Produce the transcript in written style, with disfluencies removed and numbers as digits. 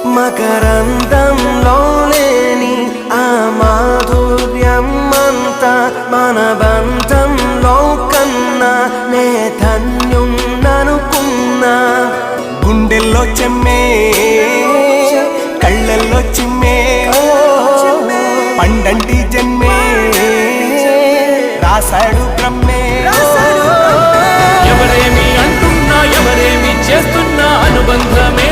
మకరందంలో లేని ఆ మాధుర్యం అంతా మన బంధంలో కన్నా నే ధన్యున్ననుకున్నా. గుండెల్లో చెమ్మే కళ్ళల్లో చిమ్మే పండంటి జన్మే రాశాడు బ్రహ్మే. ఎవరేమి అంటున్నా ఎవరేమి చేస్తున్నా అనుబంధమే